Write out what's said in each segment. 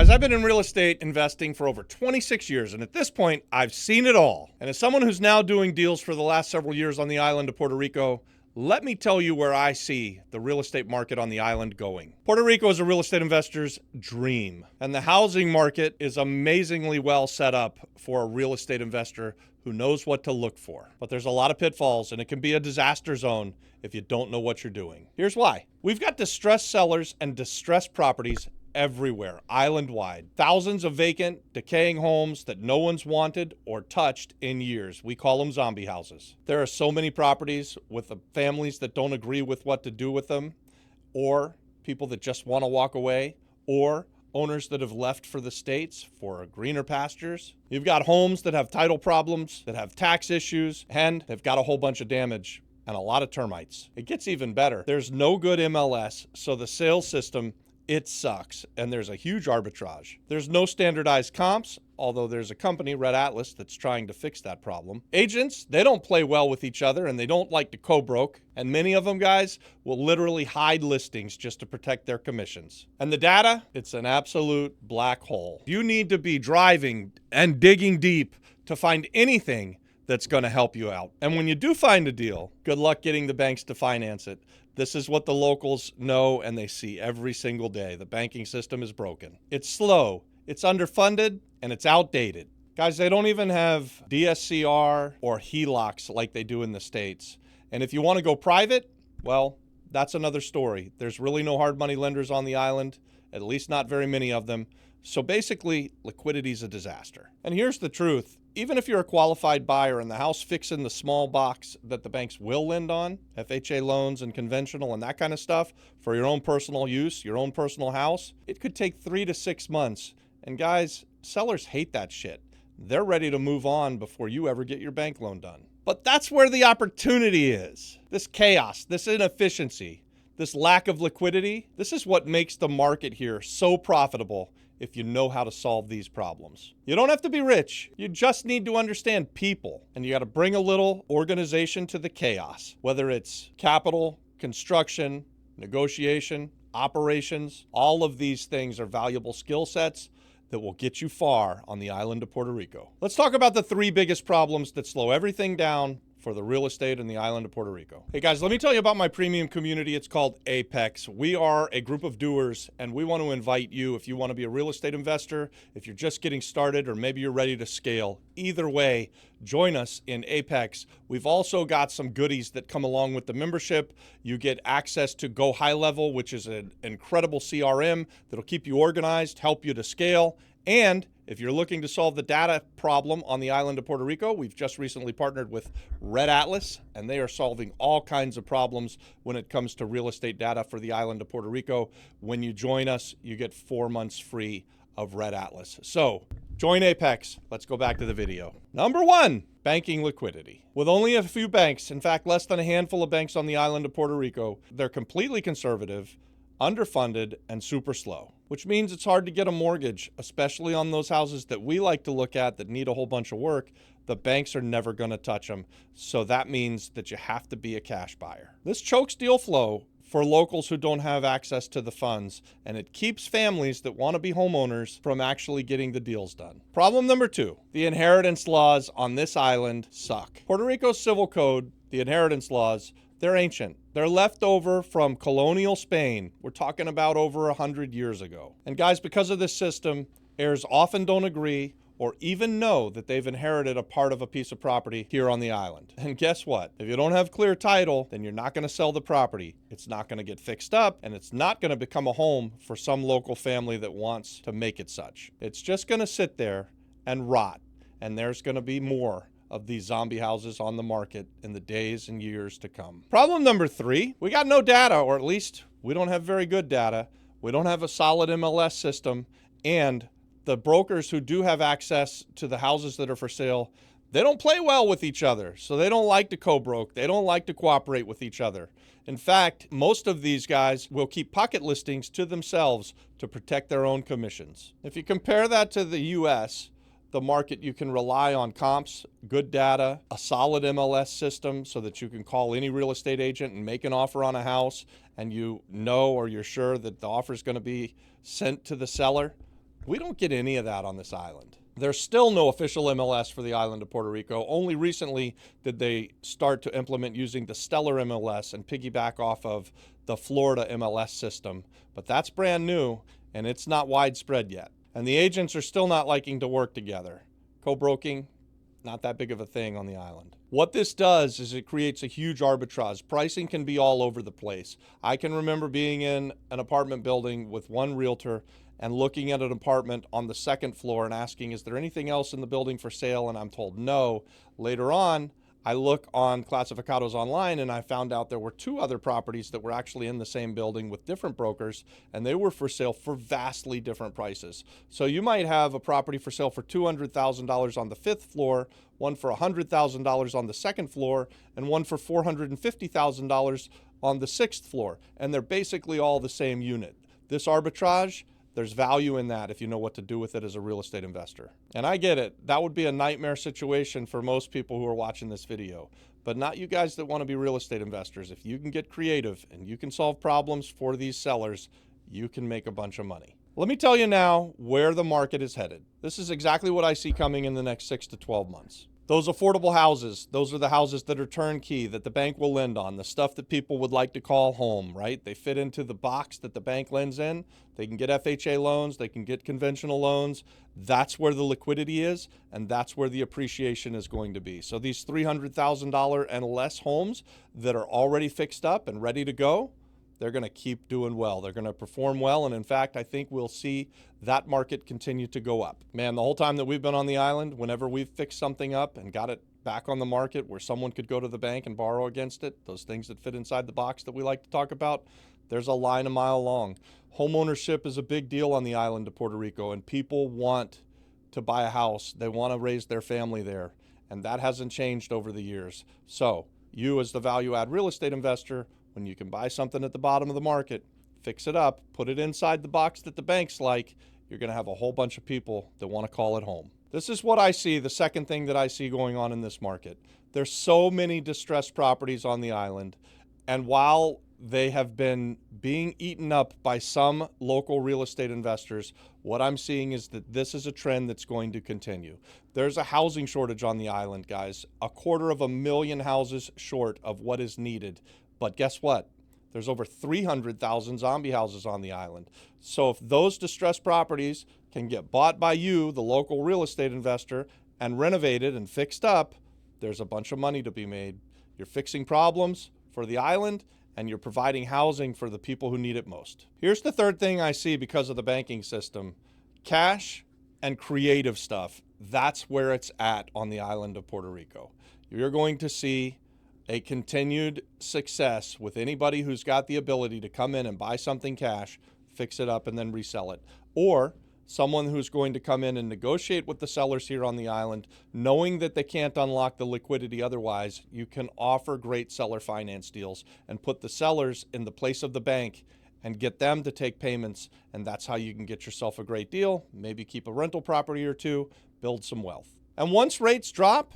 Guys, I've been in real estate investing for over 26 years, and at this point, I've seen it all. And as someone who's now doing deals for the last several years on the island of Puerto Rico, let me tell you where I see the real estate market on the island going. Puerto Rico is a real estate investor's dream, and the housing market is amazingly well set up for a real estate investor who knows what to look for. But there's a lot of pitfalls, and it can be a disaster zone if you don't know what you're doing. Here's why. We've got distressed sellers and distressed properties everywhere, island-wide. Thousands of vacant, decaying homes that no one's wanted or touched in years. We call them zombie houses. There are so many properties with the families that don't agree with what to do with them, or people that just want to walk away, or owners that have left for the States for greener pastures. You've got homes that have title problems, that have tax issues, and they've got a whole bunch of damage and a lot of termites. It gets even better. There's no good MLS, so the sales system, it sucks, and there's a huge arbitrage. There's no standardized comps, although there's a company, Red Atlas, that's trying to fix that problem. Agents, they don't play well with each other, and they don't like to co-broke, and many of them, guys, will literally hide listings just to protect their commissions. And the data, it's an absolute black hole. You need to be driving and digging deep to find anything that's going to help you out. And when you do find a deal, good luck getting the banks to finance it. This is what the locals know and they see every single day. The banking system is broken. It's slow, it's underfunded, and it's outdated. Guys, they don't even have DSCR or HELOCs like they do in the States. And if you want to go private, well, that's another story. There's really no hard money lenders on the island, at least not very many of them. So basically, liquidity is a disaster. And here's the truth. Even if you're a qualified buyer and the house fits in the small box that the banks will lend on, FHA loans and conventional and that kind of stuff, for your own personal use, your own personal house, it could take 3 to 6 months. And guys, sellers hate that shit. They're ready to move on before you ever get your bank loan done. But that's where the opportunity is. This chaos, this inefficiency, this lack of liquidity, this is what makes the market here so profitable if you know how to solve these problems. You don't have to be rich. You just need to understand people. And you got to bring a little organization to the chaos, whether it's capital, construction, negotiation, operations. All of these things are valuable skill sets that will get you far on the island of Puerto Rico. Let's talk about the 3 biggest problems that slow everything down for the real estate in the island of Puerto Rico. Hey guys, let me tell you about my premium community. It's called Apex. We are a group of doers, and we want to invite you, if you want to be a real estate investor, if you're just getting started, or maybe you're ready to scale. Either way, join us in Apex. We've also got some goodies that come along with the membership. You get access to Go High Level, which is an incredible CRM that'll keep you organized, help you to scale. And if you're looking to solve the data problem on the island of Puerto Rico, we've just recently partnered with Red Atlas, and they are solving all kinds of problems when it comes to real estate data for the island of Puerto Rico. When you join us, you get 4 months free of Red Atlas. So join Apex. Let's go back to the video. Number 1, banking liquidity. With only a few banks, in fact, less than a handful of banks on the island of Puerto Rico, they're completely conservative, underfunded, and super slow, which means it's hard to get a mortgage, especially on those houses that we like to look at that need a whole bunch of work. The banks are never going to touch them. So that means that you have to be a cash buyer. This chokes deal flow for locals who don't have access to the funds, and it keeps families that want to be homeowners from actually getting the deals done. Problem number 2, the inheritance laws on this island suck. Puerto Rico's civil code, the inheritance laws, they're ancient. They're left over from colonial Spain. We're talking about over 100 years ago. And guys, because of this system, heirs often don't agree or even know that they've inherited a part of a piece of property here on the island. And guess what? If you don't have clear title, then you're not going to sell the property. It's not going to get fixed up, and it's not going to become a home for some local family that wants to make it such. It's just going to sit there and rot, and there's going to be more of these zombie houses on the market in the days and years to come. Problem number 3, we got no data, or at least we don't have very good data. We don't have a solid MLS system, and the brokers who do have access to the houses that are for sale, they don't play well with each other. So they don't like to co-broke. They don't like to cooperate with each other. In fact, most of these guys will keep pocket listings to themselves to protect their own commissions. If you compare that to the US, the market, you can rely on comps, good data, a solid MLS system so that you can call any real estate agent and make an offer on a house, and you know or you're sure that the offer is going to be sent to the seller. We don't get any of that on this island. There's still no official MLS for the island of Puerto Rico. Only recently did they start to implement using the Stellar MLS and piggyback off of the Florida MLS system. But that's brand new, and it's not widespread yet. And the agents are still not liking to work together. Co-broking, not that big of a thing on the island. What this does is it creates a huge arbitrage. Pricing can be all over the place. I can remember being in an apartment building with one realtor and looking at an apartment on the second floor and asking, is there anything else in the building for sale? And I'm told no. Later on, I look on Clasificados online and I found out there were two other properties that were actually in the same building with different brokers, and they were for sale for vastly different prices. So you might have a property for sale for $200,000 on the fifth floor, one for $100,000 on the second floor, and one for $450,000 on the sixth floor. And they're basically all the same unit. This arbitrage, there's value in that if you know what to do with it as a real estate investor. And I get it. That would be a nightmare situation for most people who are watching this video, but not you guys that want to be real estate investors. If you can get creative and you can solve problems for these sellers, you can make a bunch of money. Let me tell you now where the market is headed. This is exactly what I see coming in the next 6 to 12 months. Those affordable houses, those are the houses that are turnkey, that the bank will lend on, the stuff that people would like to call home, right? They fit into the box that the bank lends in. They can get FHA loans, they can get conventional loans. That's where the liquidity is, and that's where the appreciation is going to be. So these $300,000 and less homes that are already fixed up and ready to go, they're going to keep doing well. They're going to perform well. And in fact, I think we'll see that market continue to go up. Man, the whole time that we've been on the island, whenever we've fixed something up and got it back on the market where someone could go to the bank and borrow against it, those things that fit inside the box that we like to talk about, there's a line a mile long. Homeownership is a big deal on the island of Puerto Rico, and people want to buy a house. They want to raise their family there, and that hasn't changed over the years. So you as the value add real estate investor, when you can buy something at the bottom of the market, fix it up, put it inside the box that the banks like, you're going to have a whole bunch of people that want to call it home. This is what I see, the second thing that I see going on in this market. There's so many distressed properties on the island, and while they have been being eaten up by some local real estate investors, what I'm seeing is that this is a trend that's going to continue. There's a housing shortage on the island, guys. 250,000 houses short of what is needed. But guess what? There's over 300,000 zombie houses on the island. So if those distressed properties can get bought by you, the local real estate investor, and renovated and fixed up, there's a bunch of money to be made. You're fixing problems for the island, and you're providing housing for the people who need it most. Here's the third thing I see because of the banking system. Cash and creative stuff. That's where it's at on the island of Puerto Rico. You're going to see a continued success with anybody who's got the ability to come in and buy something cash, fix it up, and then resell it. Or someone who's going to come in and negotiate with the sellers here on the island, knowing that they can't unlock the liquidity otherwise. You can offer great seller finance deals and put the sellers in the place of the bank and get them to take payments, and that's how you can get yourself a great deal, maybe keep a rental property or two, build some wealth. And once rates drop,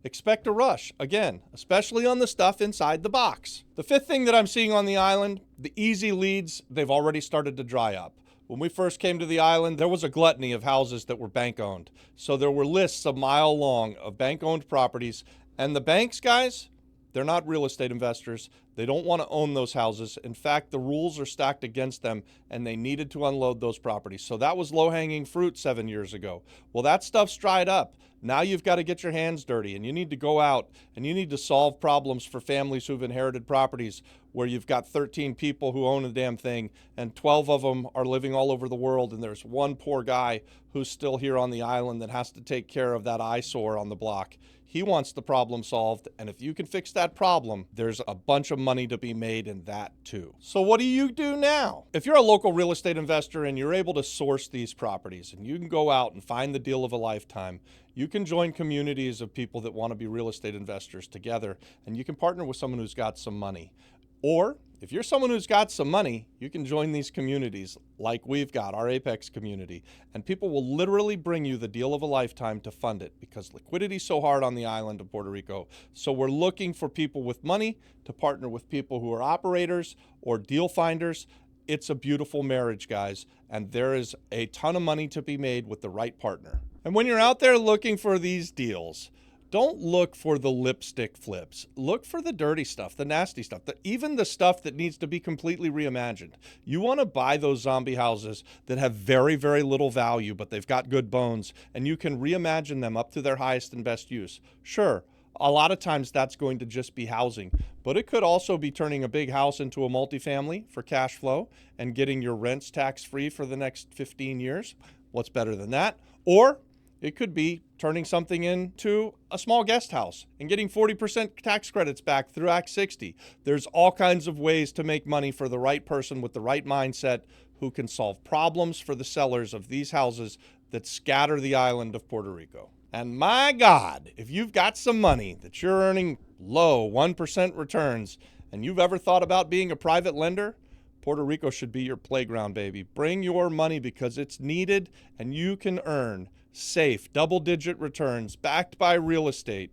expect a rush, again, especially on the stuff inside the box. The fifth thing that I'm seeing on the island, the easy leads, they've already started to dry up. When we first came to the island, there was a gluttony of houses that were bank-owned. So there were lists a mile long of bank-owned properties. And the banks, guys, they're not real estate investors. They don't want to own those houses. In fact, the rules are stacked against them, and they needed to unload those properties. So that was low-hanging fruit 7 years ago. Well, that stuff's dried up. Now you've got to get your hands dirty, and you need to go out and you need to solve problems for families who've inherited properties where you've got 13 people who own a damn thing and 12 of them are living all over the world, and there's one poor guy who's still here on the island that has to take care of that eyesore on the block. He wants the problem solved, and if you can fix that problem, there's a bunch of money to be made in that too. So what do you do now? If you're a local real estate investor and you're able to source these properties and you can go out and find the deal of a lifetime, you can join communities of people that want to be real estate investors together, and you can partner with someone who's got some money. Or if you're someone who's got some money, you can join these communities like we've got, our Apex community, and people will literally bring you the deal of a lifetime to fund it because liquidity's so hard on the island of Puerto Rico. So we're looking for people with money to partner with people who are operators or deal finders it's a beautiful marriage, guys, and there is a ton of money to be made with the right partner. And when you're out there looking for these deals, don't look for the lipstick flips. Look for the dirty stuff, the nasty stuff, even the stuff that needs to be completely reimagined. You want to buy those zombie houses that have very, very little value, but they've got good bones, and you can reimagine them up to their highest and best use. Sure, a lot of times that's going to just be housing, but it could also be turning a big house into a multifamily for cash flow and getting your rents tax-free for the next 15 years. What's better than that? Or it could be turning something into a small guest house and getting 40% tax credits back through Act 60. There's all kinds of ways to make money for the right person with the right mindset who can solve problems for the sellers of these houses that scatter the island of Puerto Rico. And my God, if you've got some money that you're earning low 1% returns and you've ever thought about being a private lender, Puerto Rico should be your playground, baby. Bring your money because it's needed and you can earn safe double-digit returns backed by real estate.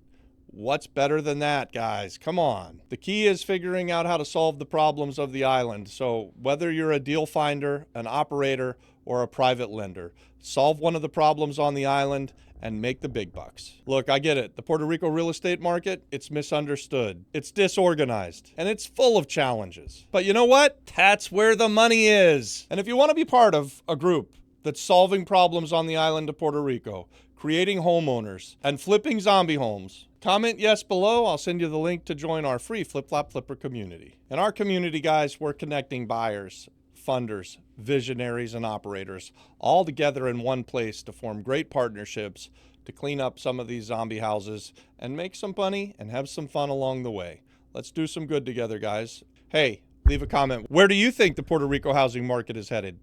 What's better than that, guys? Come on. The key is figuring out how to solve the problems of the island. So whether you're a deal finder, an operator, or a private lender, solve one of the problems on the island and make the big bucks. Look, I get it. The Puerto Rico real estate market, it's misunderstood. It's disorganized, and it's full of challenges. But you know what? That's where the money is. And if you want to be part of a group that's solving problems on the island of Puerto Rico, creating homeowners, and flipping zombie homes, comment yes below. I'll send you the link to join our free Flip Flop Flipper community. In our community, guys, we're connecting buyers, funders, visionaries, and operators all together in one place to form great partnerships to clean up some of these zombie houses and make some money and have some fun along the way. Let's do some good together, guys. Hey, leave a comment. Where do you think the Puerto Rico housing market is headed?